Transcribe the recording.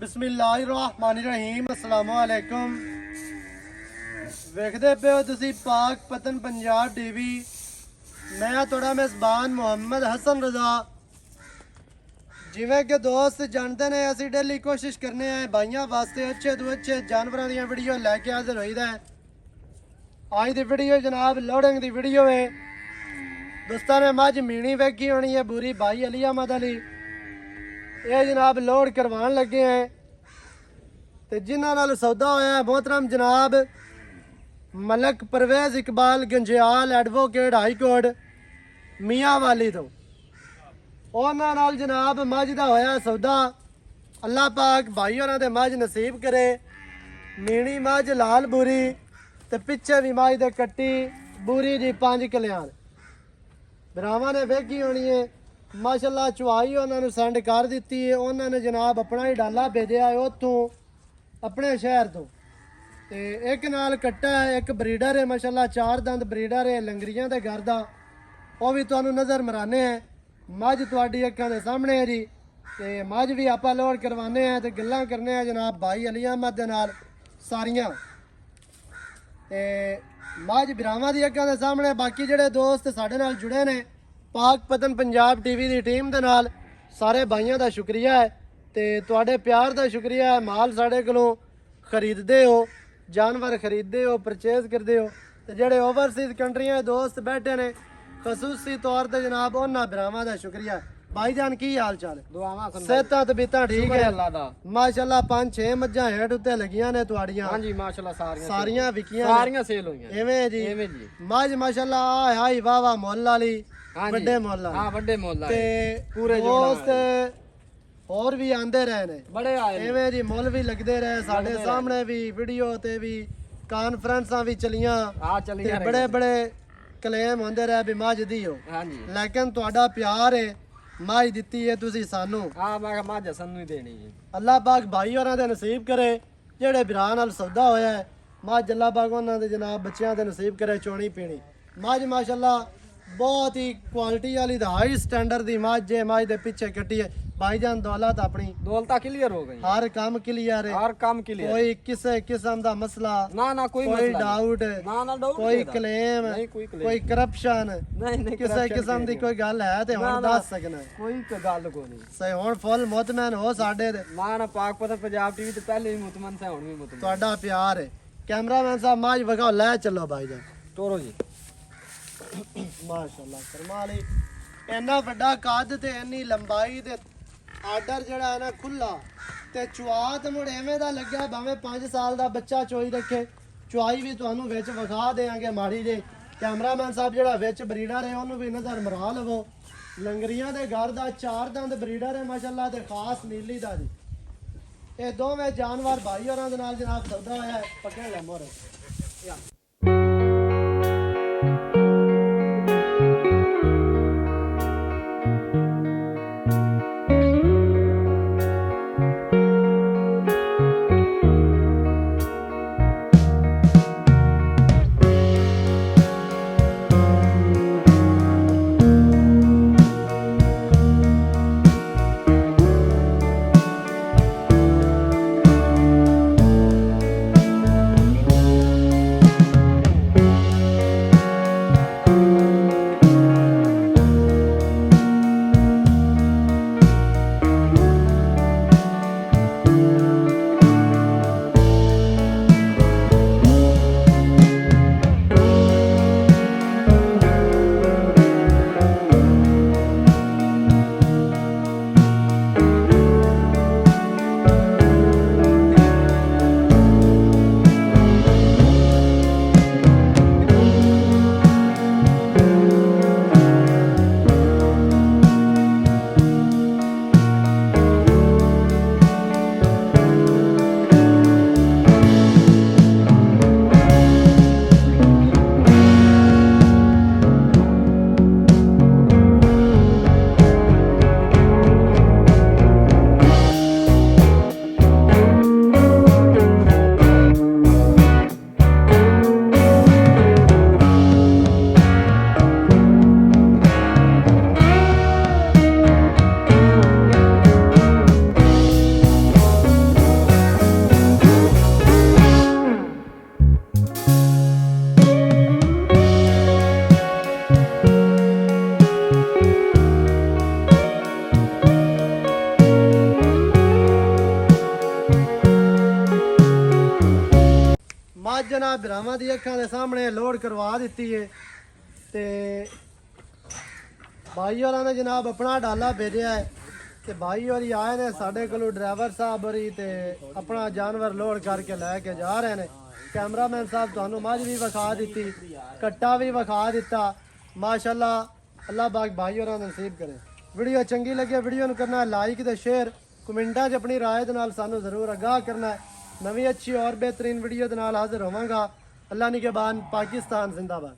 बिस्मिल्लाहिर्रहमानिर्रहीम अस्सलामुअलैकुम। वेखदे पे हो तुसी पाक पतन पंजाब टीवी। मैं थोड़ा मेज़बान मोहम्मद हसन रज़ा। जिवें कि दोस्त जानते ने असी डेली कोशिश करने हैं भाइयों वास्ते अच्छे तो अच्छे जानवरों दी वीडियो लैके हाजिर होईदा है। अज दी वीडियो जनाब लोडिंग दी वीडियो है। दोस्तों ने मझ मीणी वेखी होनी है बुरी भाई अली अहमद अली। ये जनाब लोड करवान लगे हैं तो जिन्हां नाल सौदा होया है मोहतरम जनाब Malak Parvez Iqbal Ganjial advocate high court Mianwali तो उन्हां नाल जनाब मझ दा होया सौदा। अल्लाह पाक भाई होरां दे मझ नसीब करे। मीणी मझ लाल बुरी ते पिछे भी मझ दे कट्टी बुरी जी 5 कल्याण भरावां ने वेखी होनी है। माशाअल्लाह चुवाई उन्होंने सेंड कर दी है। उन्होंने जनाब अपना ही डाला भेजा है उतों अपने शहर तो एक नाल कट्टा है एक ब्रीडर है माशाअल्लाह 4 दंद ब्रीडर है लंगरियां दे घर दा वो भी तुहानू नज़र मराने हैं। मझ तुहाडी अक्खां दे सामने है जी ते मझ भी आपां लोड करवाने हैं ते गल्लां करने हैं जनाब भाई अली अहमद दे नाल सारियां ते मझ बिरावां दी अक्खां दे सामने। बाकी जिहड़े दोस्त साडे नाल जुड़े ने पाक पतन पंजाब टीवी की टीम के नाल सारे भाइयों का शुक्रिया है तो तुहाडे प्यार का शुक्रिया है। माल साढ़े कोलों खरीदते हो जानवर खरीदते हो परचेज करते हो तो जेडे ओवरसीज कंट्रियां दोस्त बैठे ने खसूसी तौर पर जनाब उन्होंने भरावां का शुक्रिया है। भाई जान की हाल चाल है सेहत तबीयत ठीक है माशाअल्लाह 5-6 मज्जां हेठ उत्ते लगियां ने तुहाड़ियां हां जी माशाअल्लाह सारियां विकियां सारियां सेल होईयां एवें जी मज माशाअल्लाह हाई वाह वाह मुੱਲ वाली ਵੱਡੇ ਮੁੱਲ हां ਵੱਡੇ ਮੁੱਲ ਤੇ ਪੂਰੇ ਦੋਸਤ ਹੋਰ ਵੀ ਆਂਦੇ ਰਹੇ ਨੇ ਬੜੇ ਆਏ ਐਵੇਂ ਜੀ ਮੁੱਲ ਵੀ ਲੱਗਦੇ ਰਹੇ ਸਾਡੇ ਸਾਹਮਣੇ ਵੀ ਵੀਡੀਓ ਤੇ ਵੀ ਕਾਨਫਰੰਸਾਂ ਵੀ ਚਲੀਆਂ ਆ ਚਲੀਆਂ ਤੇ ਬੜੇ ਬੜੇ ਕਲੇਮ ਹੁੰਦੇ ਰਹੇ ਵੀ ਮੱਝ ਦੀ ਹੋ ਹਾਂਜੀ ਲੇਕਿਨ ਤੁਹਾਡਾ ਪਿਆਰ ਹੈ ਮੱਝ ਦਿੱਤੀ ਹੈ ਤੁਸੀਂ ਸਾਨੂੰ ਆ ਮੈਂ ਮੱਝ ਸਾਨੂੰ ਹੀ ਦੇਣੀ ਜੀ। ਅੱਲਾਹ ਪਾਕ ਭਾਈ ਹੋਰਾਂ ਦੇ ਨਸੀਬ ਕਰੇ ਜਿਹੜੇ ਭਰਾ ਨਾਲ ਸੌਦਾ ਹੋਇਆ ਹੈ ਮੱਝ ਅੱਲਾਹ ਪਾਕ ਉਹਨਾਂ ਦੇ ਜਨਾਬ ਬੱਚਿਆਂ ਦੇ ਨਸੀਬ ਕਰੇ ਚੋਣੀ ਪੀਣੀ। ਮੱਝ ਮਾਸ਼ਾਅੱਲਾ बहुत ही क्वालिटी वाली हाई स्टैंडर्ड की मझ है। मझ के पिछे कट्टी है भाईजान दौलत अपनी दौलत क्लियर हो गई हर काम क्लियर है हर काम क्लियर कोई किसी किस्म का मसला ना कोई डाउट ना डाउट कोई क्लेम कोई करप्शन नहीं किसी किस्म की कोई गल है तो हुण दस सकना कोई गल को नहीं सही हुण फुल मुतमैन हो साडे ते ना पाक पतन पंजाब टीवी ते पहले भी मुतमन से हुण भी मुतमन तुहाडा प्यार है। कैमरामैन साहब मझ वगाओ लै चलो भाईजान तोरो जी माशाअल्लाह करमाली इन्ना वड्डा कद ते इन्नी लंबाई ते आर्डर जड़ा है ना खुला ते चुआत मुड़ एवें दा लग्या भावें 5 साल दा बच्चा चोई रखे। चुआई भी तुहानू विच विखा देंगे माड़ी जे। कैमरामैन साहब जड़ा विच ब्रीडर है उन्होंने भी नज़र मरा लवो। लंगरियां दे घर दा 4 दंद ब्रीडर है माशाअल्लाह ते खास नीली दा जी। ये दोवें जानवर भाई होरां दे नाल जनाब सौदा होया है पक्के दा मोहर। ਮਾਸ਼ਾਅੱਲਾ ਭਰਾਵਾਂ ਦੀ ਅੱਖਾਂ ਦੇ ਸਾਹਮਣੇ ਲੋਡ ਕਰਵਾ ਦਿੱਤੀ ਹੈ ਤੇ ਭਾਈ ਹੋਰਾਂ ਨੇ ਜਨਾਬ ਆਪਣਾ ਡਾਲਾ ਭੇਜਿਆ ਹੈ ਤੇ ਭਾਈ ਹੋਰੀ ਆਏ ਨੇ ਸਾਡੇ ਕੋਲੋਂ ਡਰਾਈਵਰ ਸਾਹਿਬ ਹੋਰੀ ਤੇ ਆਪਣਾ ਜਾਨਵਰ ਲੋਡ ਕਰਕੇ ਲੈ ਕੇ ਜਾ ਰਹੇ ਨੇ। ਕੈਮਰਾਮੈਨ ਸਾਹਿਬ ਤੁਹਾਨੂੰ ਮੱਝ ਵੀ ਵਿਖਾ ਦਿੱਤੀ, ਕੱਟਾ ਵੀ ਵਿਖਾ ਦਿੱਤਾ। ਮਾਸ਼ਾਅੱਲਾ ਅੱਲਾਹ ਪਾਕ ਭਾਈ ਹੋਰਾਂ ਨੂੰ ਨਸੀਬ ਕਰੇ। ਵੀਡੀਓ ਚੰਗੀ ਲੱਗੇ ਵੀਡੀਓ ਨੂੰ ਕਰਨਾ ਲਾਈਕ ਤੇ ਸ਼ੇਅਰ, ਕਮੈਂਟਾਂ 'ਚ ਆਪਣੀ ਰਾਏ ਦੇ ਨਾਲ ਸਾਨੂੰ ਜ਼ਰੂਰ ਆਗਾਹ ਕਰਨਾ ਹੈ। ਨਵੀਂ ਅੱਛੀ ਔਰ ਬਿਹਤਰੀਨ ਵੀਡੀਓ ਦੇ ਨਾਲ ਹਾਜ਼ਰ ਹੋਵਾਂਗਾ। ਅੱਲਾਹ ਨਿਗਹਿਬਾਨ, ਪਾਕਿਸਤਾਨ ਜ਼ਿੰਦਾਬਾਦ।